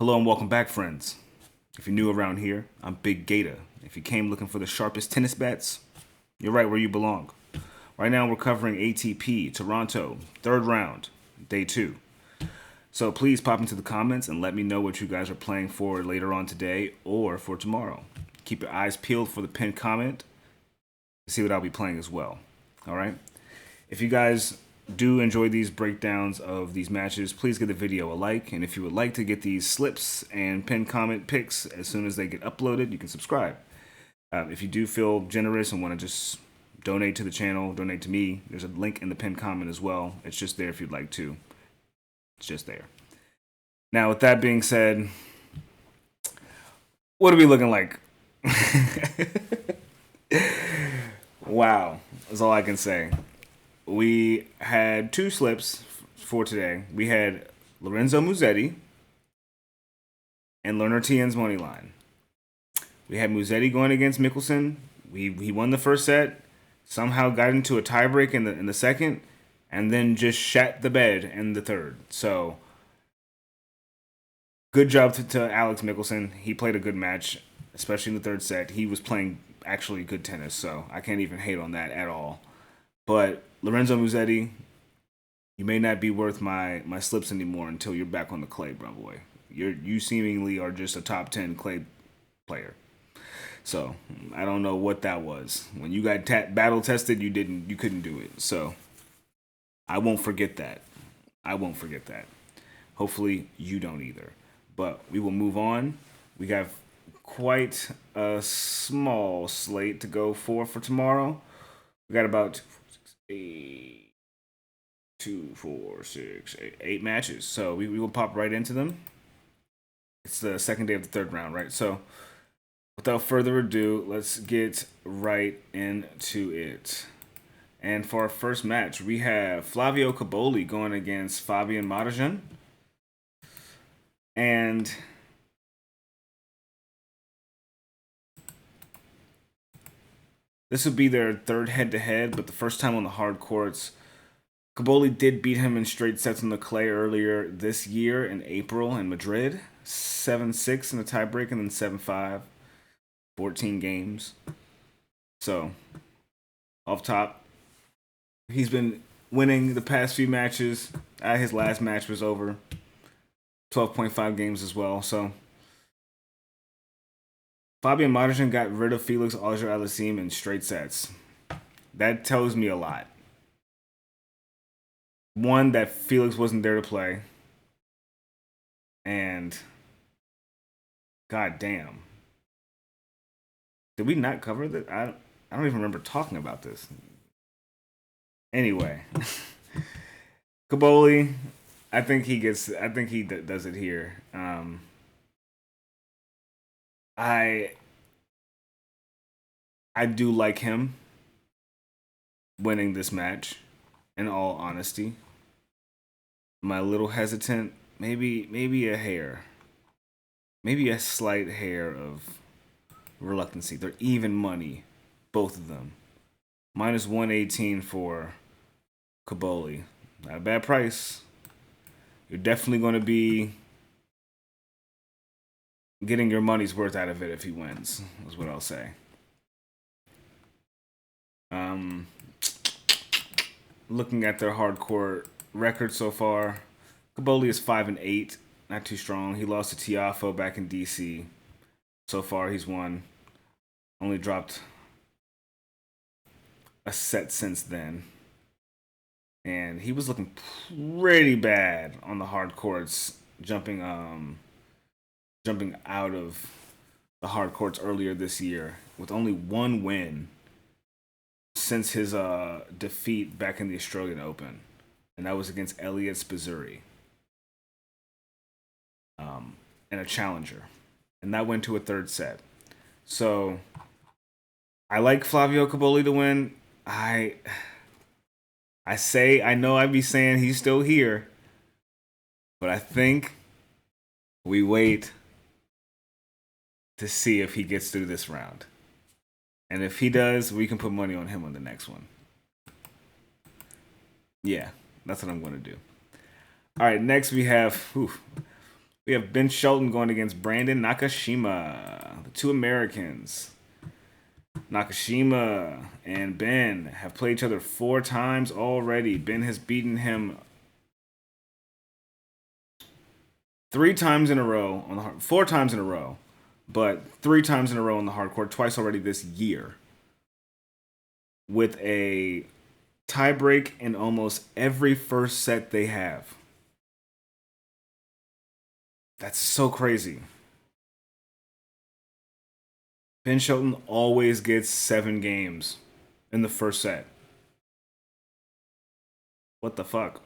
Hello and welcome back, friends. If you're new around here, I'm Big Gatah. If you came looking for the sharpest tennis bets, you're right where you belong. Right now, we're covering ATP Toronto, third round, day 2. So please pop into the comments and let me know what you guys are playing for later on today or for tomorrow. Keep your eyes peeled for the pinned comment to see what I'll be playing as well. All right? If you guys do enjoy these breakdowns of these matches, please give the video a like. And if you would like to get these slips and pinned comment picks as soon as they get uploaded, you can subscribe. If you do feel generous and want to just donate to the channel, donate to me, there's a link in the pinned comment as well. It's just there if you'd like to. It's just there. Now, with that being said, what are we looking like? Wow, that's all I can say. We had 2 slips for today. We had Lorenzo Musetti and Lerner Tien's money line. We had Musetti going against Mickelson. He won the first set, somehow got into a tiebreak in the second, and then just shat the bed in the third. So, good job to Alex Mickelson. He played a good match, especially in the third set. He was playing actually good tennis, so I can't even hate on that at all. But Lorenzo Musetti, you may not be worth my slips anymore until you're back on the clay, bro boy. You seemingly are just a top 10 clay player. So I don't know what that was. When you got battle tested, you couldn't do it. So I won't forget that. Hopefully you don't either. But we will move on. We got quite a small slate to go for tomorrow. We got about 8 matches. So we will pop right into them. It's the second day of the third round, right? So without further ado, let's get right into it. And for our first match, we have Flavio Cobolli going against Fabian Marozsan. And this would be their third head-to-head, but the first time on the hard courts. Cobolli did beat him in straight sets on the clay earlier this year in April in Madrid. 7-6 in a tiebreak and then 7-5. 14 games. So, off top, he's been winning the past few matches. His last match was over. 12.5 games as well. So, Fabian Marozsan got rid of Felix Auger-Aliassime in straight sets. That tells me a lot. One, that Felix wasn't there to play. And, god damn. Did we not cover that? I don't even remember talking about this. Anyway. Cobolli, I think he does it here. I do like him winning this match, in all honesty. I'm a little hesitant, maybe a hair. Maybe a slight hair of reluctancy. They're even money, both of them. Minus 118 for Cobolli. Not a bad price. You're definitely going to be getting your money's worth out of it if he wins, is what I'll say. Looking at their hardcore record so far, Cobolli is 5-8, not too strong. He lost to Tiafoe back in DC. So far, he's won. Only dropped a set since then. And he was looking pretty bad on the hard courts, jumping out of the hard courts earlier this year with only one win since his defeat back in the Australian Open, and that was against Elliot Spizzuri in a challenger, and that went to a third set. So I like Flavio Cobolli to win. I know I'd be saying he's still here, but I think we wait to see if he gets through this round. And if he does, we can put money on him on the next one. Yeah, that's what I'm going to do. All right, next we have We have Ben Shelton going against Brandon Nakashima. The two Americans. Nakashima and Ben have played each other 4 times already. Ben has beaten him 3 times in a row on the 4 times in a row, but 3 times in a row on the hard court, twice already this year, with a tiebreak in almost every first set they have. That's so crazy. Ben Shelton always gets 7 games in the first set. What the fuck?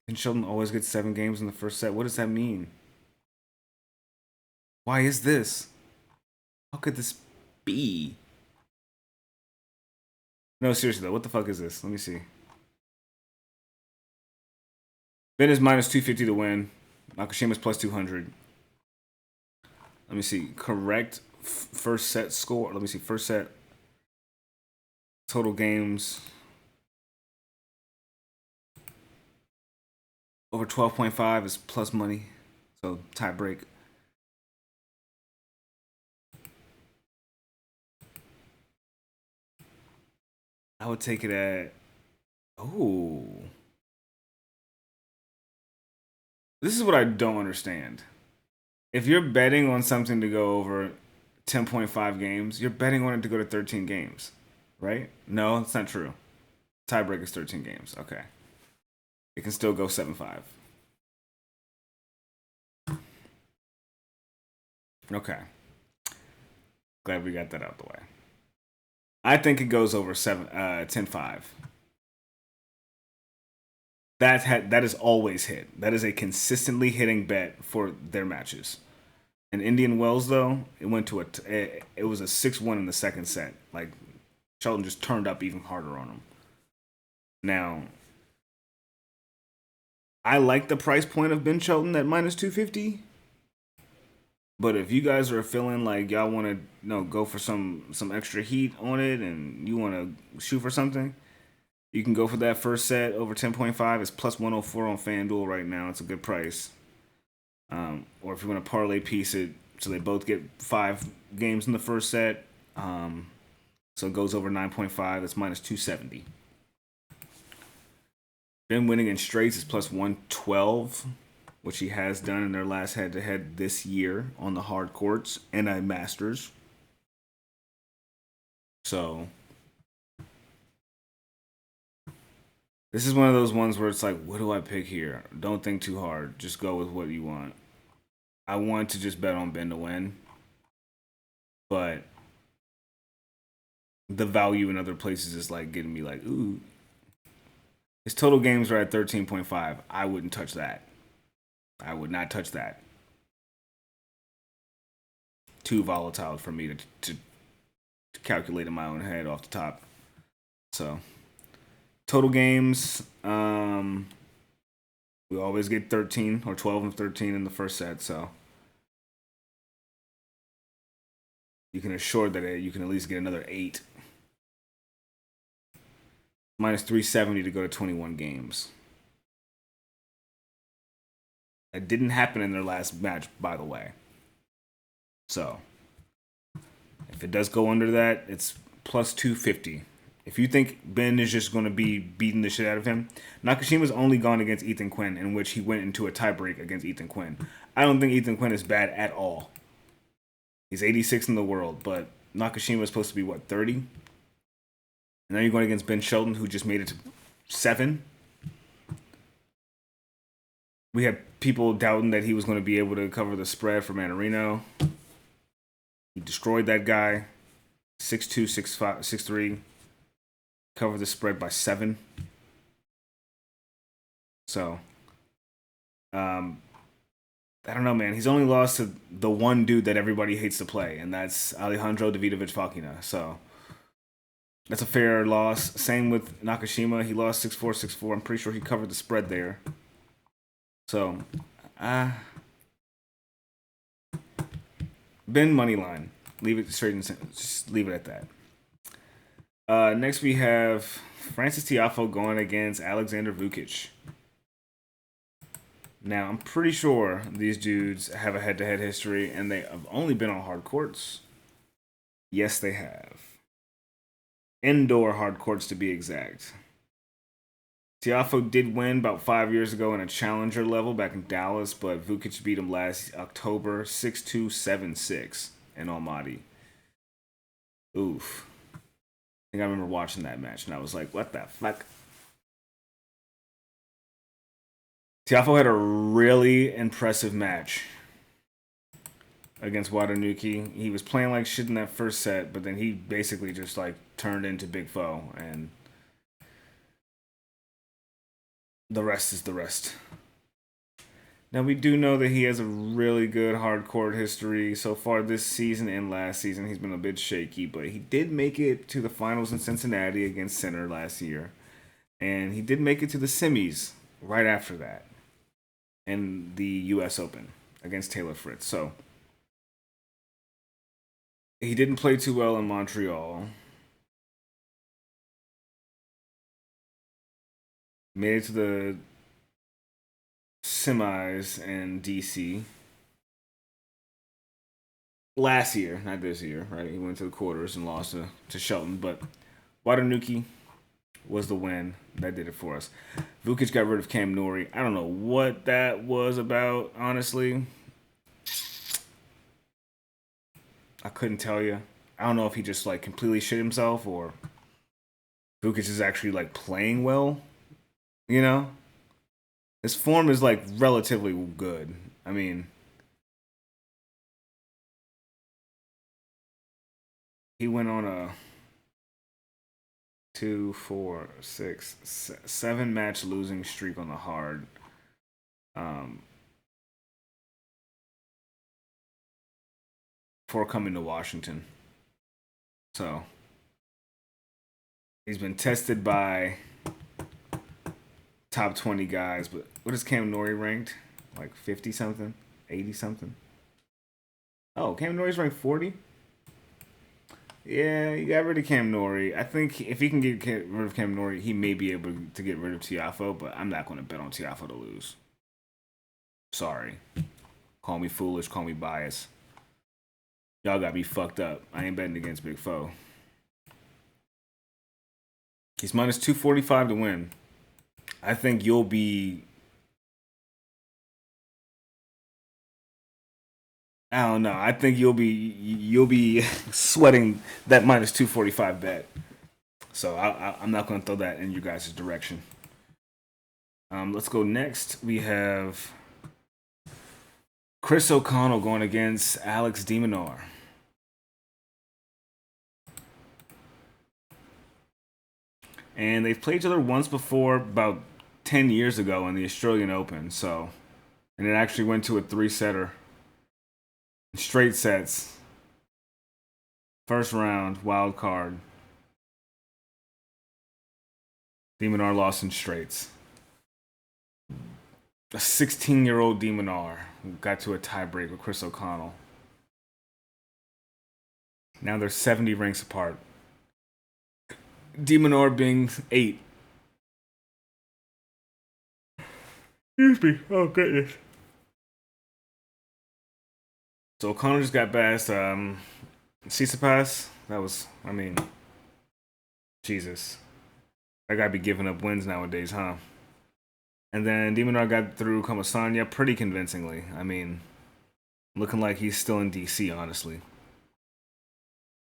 Ben Shelton always gets 7 games in the first set. What does that mean? Why is this? How could this be? No, seriously though, what the fuck is this? Let me see. Ben is minus 250 to win. Nakashima's plus 200. Let me see. Correct first set score. Let me see. First set total games. Over 12.5 is plus money. So tie break. I would take it at. Oh. This is what I don't understand. If you're betting on something to go over 10.5 games, you're betting on it to go to 13 games, right? No, it's not true. Tiebreak is 13 games. Okay. It can still go 7-5. Okay. Glad we got that out the way. I think it goes over 10-5. That is always hit. That is a consistently hitting bet for their matches. In Indian Wells, though, it went to it was a 6-1 in the second set. Like Shelton just turned up even harder on him. Now, I like the price point of Ben Shelton at minus 250. But if you guys are feeling like y'all want to go for some extra heat on it and you want to shoot for something, you can go for that first set over 10.5. It's plus 104 on FanDuel right now. It's a good price. Or if you want to parlay piece it so they both get 5 games in the first set, so it goes over 9.5. That's minus 270. Ben winning in straights is plus 112, which he has done in their last head-to-head this year on the hard courts and at Masters. So this is one of those ones where it's like, what do I pick here? Don't think too hard. Just go with what you want. I want to just bet on Ben to win, but the value in other places is like getting me like, ooh. His total games are at 13.5. I wouldn't touch that. I would not touch that. Too volatile for me to calculate in my own head off the top. So, total games, we always get 13 or 12 and 13 in the first set. So, you can assure that you can at least get another 8. Minus 370 to go to 21 games. That didn't happen in their last match, by the way. So, if it does go under that, it's plus 250. If you think Ben is just going to be beating the shit out of him, Nakashima's only gone against Ethan Quinn, in which he went into a tiebreak against Ethan Quinn. I don't think Ethan Quinn is bad at all. He's 86 in the world, but Nakashima is supposed to be, 30? And now you're going against Ben Shelton, who just made it to 7. We had people doubting that he was going to be able to cover the spread for Mannarino. He destroyed that guy. 6'2", 6'5", 6'3". Covered the spread by 7. So, I don't know, man. He's only lost to the one dude that everybody hates to play, and that's Alejandro Davidovich Fokina. So, that's a fair loss. Same with Nakashima. He lost 6'4", 6'4". I'm pretty sure he covered the spread there. So, Ben money line. Leave it straight and just leave it at that. Next we have Francis Tiafoe going against Alexander Vukic. Now, I'm pretty sure these dudes have a head-to-head history, and they have only been on hard courts. Yes, they have. Indoor hard courts, to be exact. Tiafoe did win about 5 years ago in a challenger level back in Dallas, but Vukic beat him last October 6-2, 7-6 in Almaty. Oof. I think I remember watching that match, and I was like, what the fuck? Tiafoe had a really impressive match against Watanuki. He was playing like shit in that first set, but then he basically just like turned into Big Foe, and the rest is the rest. Now, we do know that he has a really good hard court history so far this season and last season. He's been a bit shaky, but he did make it to the finals in Cincinnati against Sinner last year. And he did make it to the semis right after that in the U.S. Open against Taylor Fritz. So, he didn't play too well in Montreal. Made it to the semis in DC last year, not this year, right? He went to the quarters and lost to Shelton, but Watanuki was the win that did it for us. Vukic got rid of Cam Nori. I don't know what that was about, honestly. I couldn't tell you. I don't know if he just like completely shit himself or Vukic is actually like playing well, you know? His form is like relatively good. I mean, he went on a 7 match losing streak on the hard. Before coming to Washington. So he's been tested by top 20 guys, but what is Cam Nori ranked? Like 50 something? 80 something? Oh, Cam Nori's ranked 40? Yeah, you got rid of Cam Nori. I think if he can get rid of Cam Nori, he may be able to get rid of Tiafoe, but I'm not going to bet on Tiafoe to lose. Sorry. Call me foolish, call me biased. Y'all got me fucked up. I ain't betting against Big Foe. He's minus 245 to win. I think you'll be... I don't know. I think you'll be sweating that minus 245 bet. So I'm not going to throw that in you guys' direction. Let's go next. We have Chris O'Connell going against Alex de Minaur. And they've played each other once before, about 10 years ago in the Australian Open. So, and it actually went to a 3-setter. Straight sets. First round, wild card. De Minaur lost in straights. A 16-year-old de Minaur got to a tiebreak with Chris O'Connell. Now they're 70 ranks apart. De Minaur being 8. Excuse me. Oh, goodness. So O'Connell just got past Tsitsipas. That was, I mean, Jesus. I gotta be giving up wins nowadays, huh? And then de Minaur got through Comasanya pretty convincingly. I mean, looking like he's still in DC, honestly.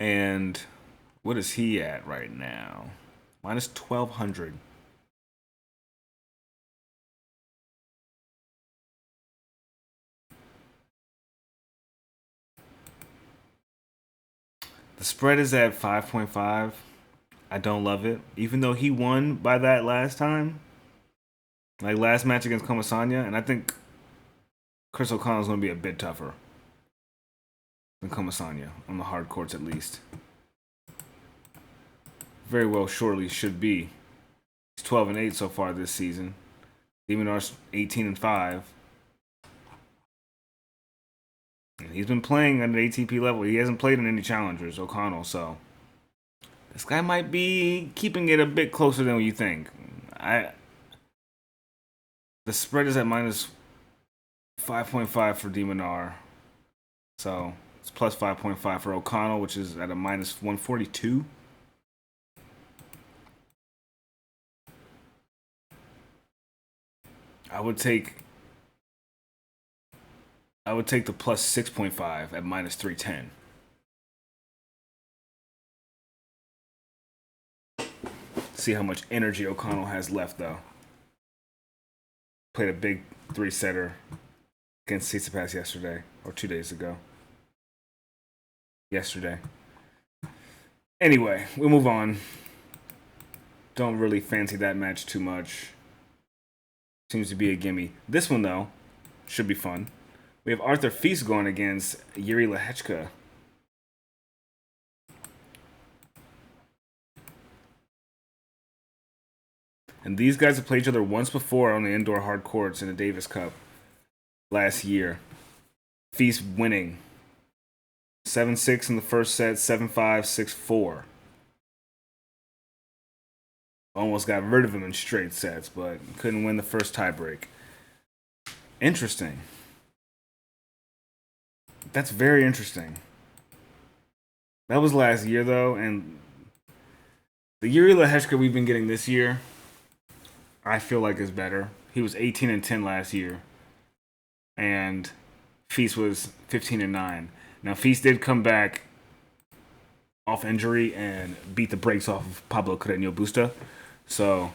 And what is he at right now? Minus 1,200. The spread is at 5.5. I don't love it. Even though he won by that last time. Like last match against Comasanya. And I think Chris O'Connell's going to be a bit tougher than Comasanya. On the hard courts, at least. Very well surely should be. He's 12-8 so far this season. de Minaur's 18-5. And he's been playing at an ATP level. He hasn't played in any challengers, O'Connell, so this guy might be keeping it a bit closer than you think. The spread is at minus 5.5 for Minaur. So it's plus 5.5 for O'Connell, which is at a minus 142. I would take the plus 6.5 at minus 310. See how much energy O'Connell has left, though. Played a big 3-setter against Tsitsipas yesterday, or 2 days ago. Yesterday. Anyway, we'll move on. Don't really fancy that match too much. Seems to be a gimme. This one, though, should be fun. We have Arthur Fils going against Yuri Lehecka. And these guys have played each other once before on the indoor hard courts in the Davis Cup last year. Fils winning 7-6 in the first set, 7-5, 6-4. Almost got rid of him in straight sets, but couldn't win the first tiebreak. Interesting. That's very interesting. That was last year, though, and the Yuri Lehecka we've been getting this year, I feel like is better. He was 18-10 last year, and Fils was 15-9. Now, Fils did come back off injury and beat the brakes off of Pablo Carreño Busta, so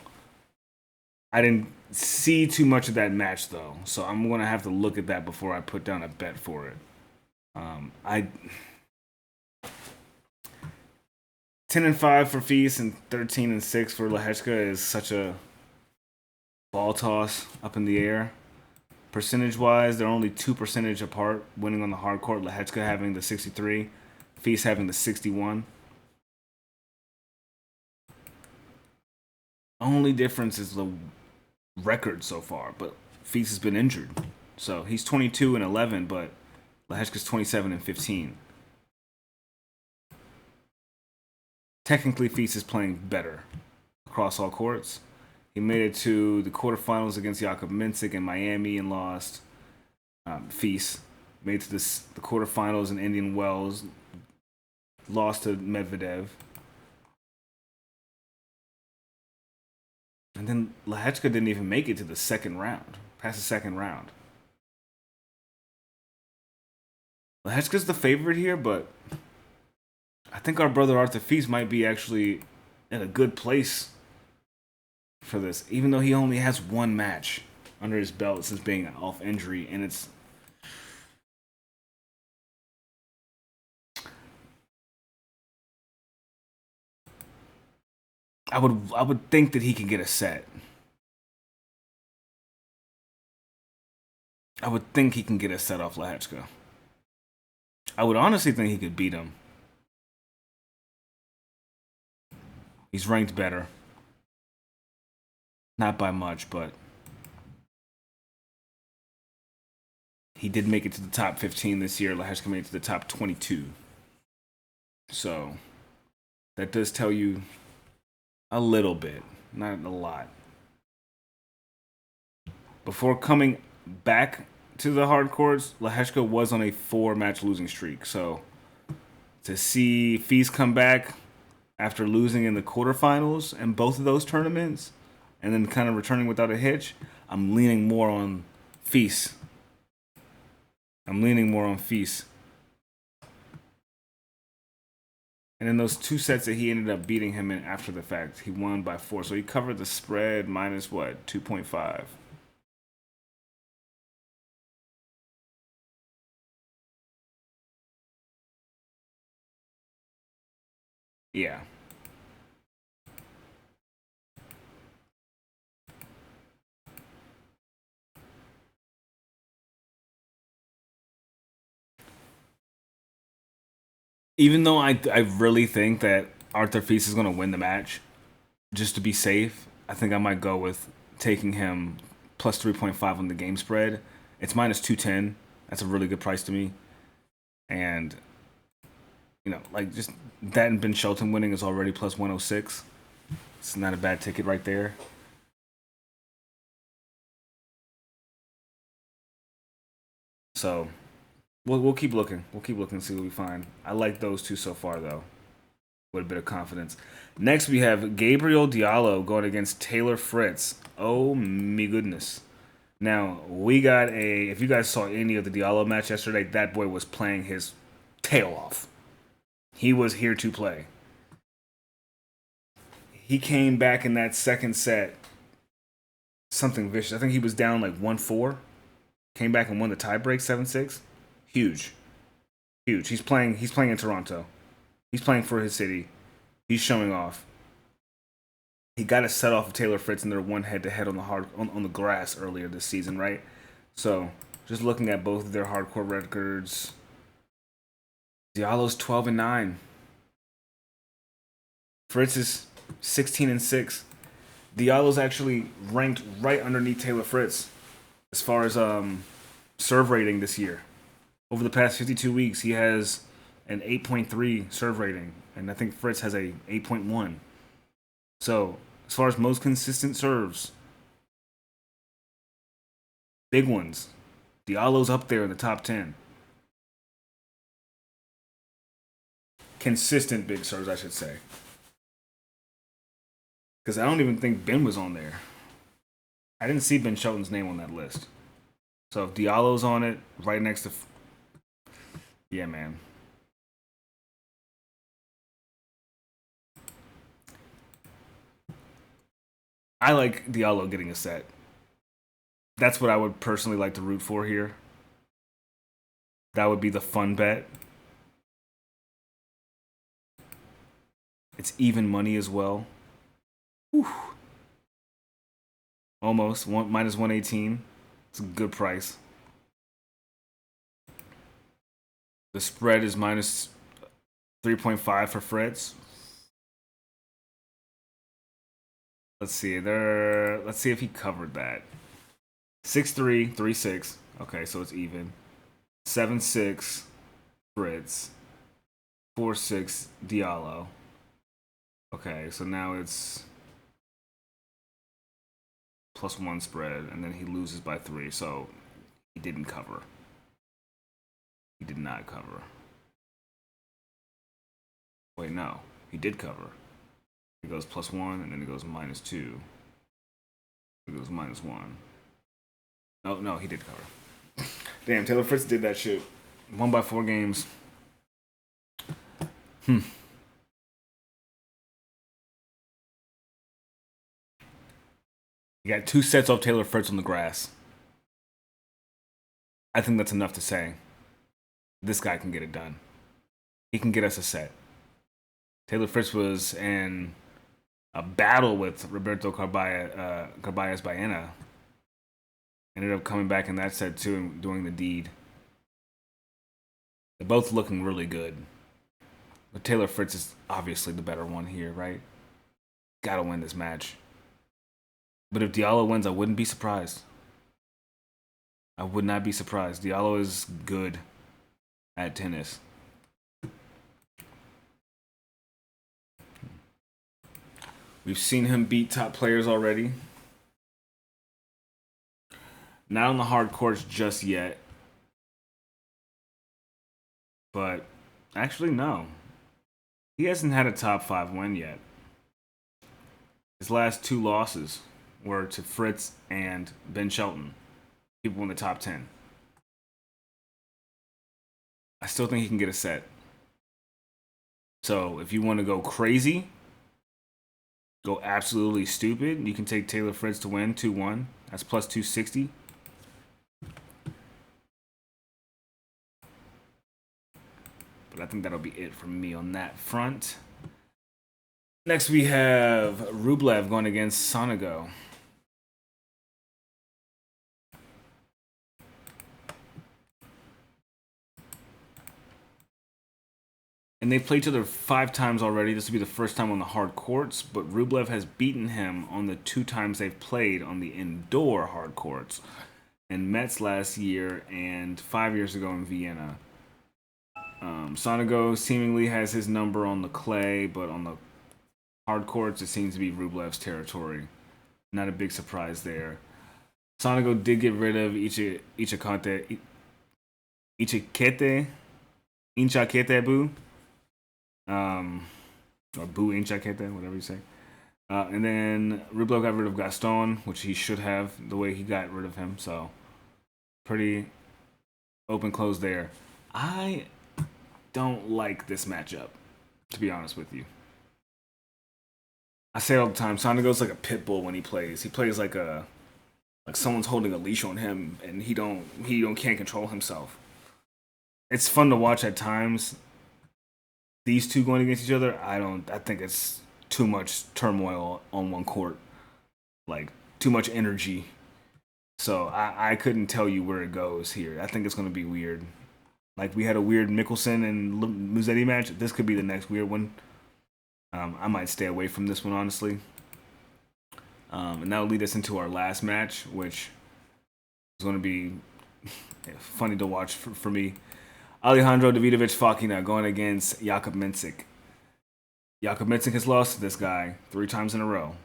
I didn't see too much of that match, though. So I'm going to have to look at that before I put down a bet for it. 10-5 for Fils and 13-6 for Lehecka is such a ball toss up in the air. Percentage-wise, they're only 2% apart, winning on the hard court. Lehecka having the 63, Fils having the 61. Only difference is the record so far, but Fils has been injured. So he's 22-11, but Lehecka's 27-15. Technically, Fils is playing better across all courts. He made it to the quarterfinals against Jakub Mensik in Miami and lost. Fils made it to the quarterfinals in Indian Wells, lost to Medvedev. And then Lehecka didn't even make it to the second round, past the second round. Lehecka's the favorite here, but I think our brother Arthur Fils might be actually in a good place for this, even though he only has one match under his belt since being off injury, and it's I would think that he can get a set. I would think he can get a set off Lehecka. I would honestly think he could beat him. He's ranked better. Not by much, but he did make it to the top 15 this year. Lehecka made it to the top 22. So that does tell you a little bit, not a lot. Before coming back to the hard courts, Lehecka was on a 4-match losing streak. So to see Fils come back after losing in the quarterfinals in both of those tournaments and then kind of returning without a hitch, I'm leaning more on Fils. And in those 2 sets that he ended up beating him in after the fact, he won by 4. So he covered the spread minus what? 2.5. Yeah. Even though I really think that Arthur Fils is going to win the match, just to be safe, I think I might go with taking him plus 3.5 on the game spread. It's minus 210. That's a really good price to me. And, like just that and Ben Shelton winning is already plus 106. It's not a bad ticket right there. So we'll keep looking. We'll keep looking to see what we find. I like those two so far though, with a bit of confidence. Next we have Gabriel Diallo going against Taylor Fritz. Oh me goodness. Now we got a. If you guys saw any of the Diallo match yesterday, that boy was playing his tail off. He was here to play. He came back in that second set. Something vicious. I think he was down like 1-4. Came back and won the tiebreak 7-6. Huge. Huge. He's playing in Toronto. He's playing for his city. He's showing off. He got a set off of Taylor Fritz in their one head-to-head on the grass earlier this season, right? So, just looking at both of their hardcore records, Diallo's 12-9. Fritz is 16-6. Diallo's actually ranked right underneath Taylor Fritz as far as serve rating this year. Over the past 52 weeks, he has an 8.3 serve rating, and I think Fritz has a 8.1. So, as far as most consistent serves, big ones, Diallo's up there in the top 10. Consistent big serves, I should say. Because I don't even think Ben was on there. I didn't see Ben Shelton's name on that list. So if Diallo's on it, right next to... Yeah, man. I like Diallo getting a set. That's what I would personally like to root for here. That would be the fun bet. It's even money as well. Whew. Almost minus 118. It's a good price. The spread is minus 3.5 for Fritz. Let's see. Let's see if he covered that. 6-3, 3-6. Okay, so it's even. 7-6 Fritz. 4-6 Diallo. Okay, so now it's +1 spread, and then he loses by 3, so he didn't cover. He did not cover. Wait, no. He did cover. He goes +1, and then he goes -2. He goes -1. No, he did cover. Damn, Taylor Fritz did that shit. Won by 4 games. You got 2 sets off Taylor Fritz on the grass. I think that's enough to say this guy can get it done. He can get us a set. Taylor Fritz was in a battle with Roberto Carballes Baena. Ended up coming back in that set too and doing the deed. They're both looking really good. But Taylor Fritz is obviously the better one here, right? Gotta win this match. But if Diallo wins, I wouldn't be surprised. I would not be surprised. Diallo is good at tennis. We've seen him beat top players already. Not on the hard courts just yet. But actually, no. He hasn't had a top 5 win yet. His last 2 losses were to Fritz and Ben Shelton. People in the top 10. I still think he can get a set. So if you want to go crazy, go absolutely stupid, you can take Taylor Fritz to win 2-1. That's plus 260. But I think that'll be it from me on that front. Next we have Rublev going against Sonego. And they've played each other 5 times already. This will be the first time on the hard courts, but Rublev has beaten him on the 2 times they've played on the indoor hard courts. In Metz last year and 5 years ago in Vienna. Sonego seemingly has his number on the clay, but on the hard courts, it seems to be Rublev's territory. Not a big surprise there. Sonego did get rid of Ichikante Ichikete, Inchakete Bu, or Bu Inchakete, whatever you say. And then Rublev got rid of Gaston, which he should have the way he got rid of him. So pretty open close there. I don't like this matchup, to be honest with you. I say all the time, Sonego's like a pit bull when he plays. He plays like someone's holding a leash on him, and he can't control himself. It's fun to watch at times. These two going against each other, I think it's too much turmoil on one court, like too much energy. So I couldn't tell you where it goes here. I think it's going to be weird. Like we had a weird Mickelson and Musetti match. This could be the next weird one. I might stay away from this one, honestly. And that'll lead us into our last match, which is going to be funny to watch for me. Alejandro Davidovich Fokina going against Jakub Mensik. Jakub Mensik has lost to this guy 3 times in a row.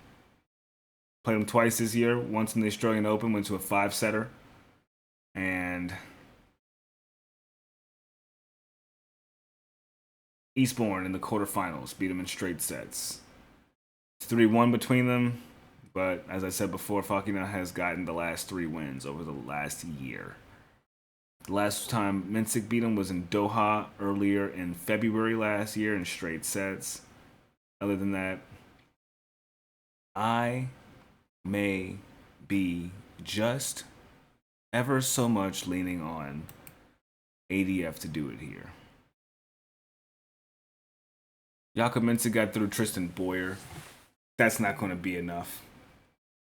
Played him twice this year, once in the Australian Open, went to a 5-setter. And Eastbourne in the quarterfinals beat him in straight sets. It's 3-1 between them, but as I said before, Fokina has gotten the last 3 wins over the last year. The last time Mensik beat him was in Doha earlier in February last year in straight sets. Other than that, I may be just ever so much leaning on ADF to do it here. Jakub Mensik got through Tristan Boyer. That's not going to be enough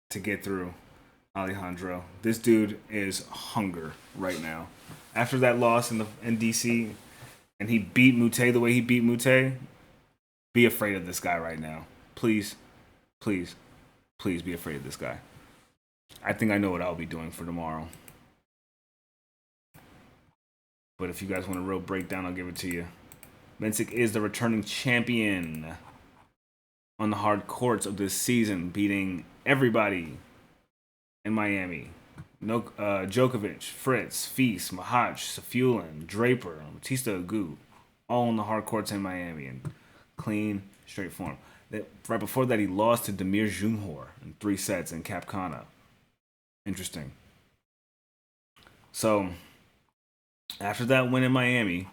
to get through Alejandro. This dude is hunger right now. After that loss in DC, and he beat Mute the way he beat Mute, be afraid of this guy right now. Please, please, please be afraid of this guy. I think I know what I'll be doing for tomorrow. But if you guys want a real breakdown, I'll give it to you. Mensik is the returning champion on the hard courts of this season, beating everybody in Miami. Djokovic, Fritz, Feast, Mahach, Safulin, Draper, Batista Agut, all on the hard courts in Miami in clean, straight form. Right before that, he lost to Damir Junhor in 3 sets in Cap Cana. Interesting. So, after that win in Miami,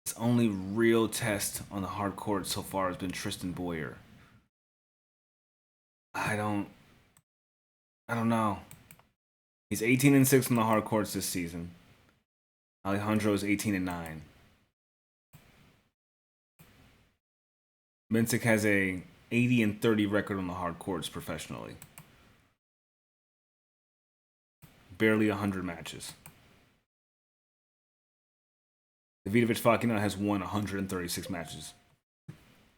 his only real test on the hard court so far has been Tristan Boyer. I don't know. He's 18-6 on the hard courts this season. Alejandro is 18-9. Mensik has a 80-30 record on the hard courts professionally. Barely 100 matches. Davidovich Fokina has won 136 matches.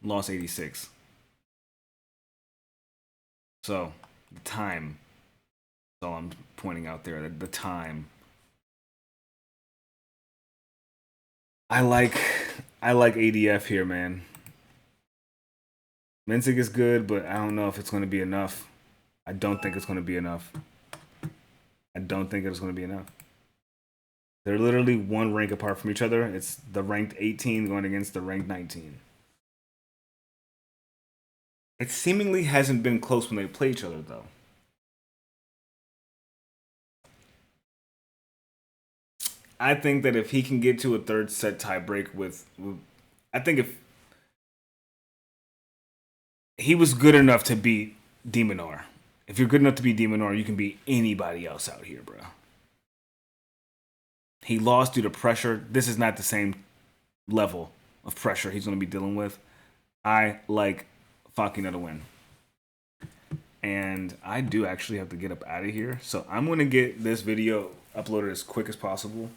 Lost 86. So, the time. That's all I'm pointing out there. The time. I like ADF here, man. Mensik is good, but I don't know if it's going to be enough. I don't think it's going to be enough. They're literally 1 rank apart from each other. It's the ranked 18 going against the ranked 19. It seemingly hasn't been close when they play each other, though. I think that if he can get to a 3rd set tiebreak I think if he was good enough to beat Minaur. If you're good enough to beat Minaur, you can beat anybody else out here, bro. He lost due to pressure. This is not the same level of pressure he's going to be dealing with. I like Fokina to win. And I do actually have to get up out of here. So I'm going to get this video uploaded as quick as possible.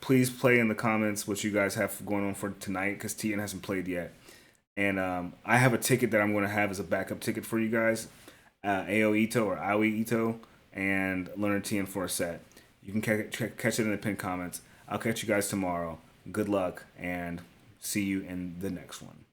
Please play in the comments what you guys have going on for tonight, because Tian hasn't played yet. And I have a ticket that I'm going to have as a backup ticket for you guys. Ao Ito or Aoi Ito and Leonard Tian for a set. You can catch it in the pinned comments. I'll catch you guys tomorrow. Good luck, and see you in the next one.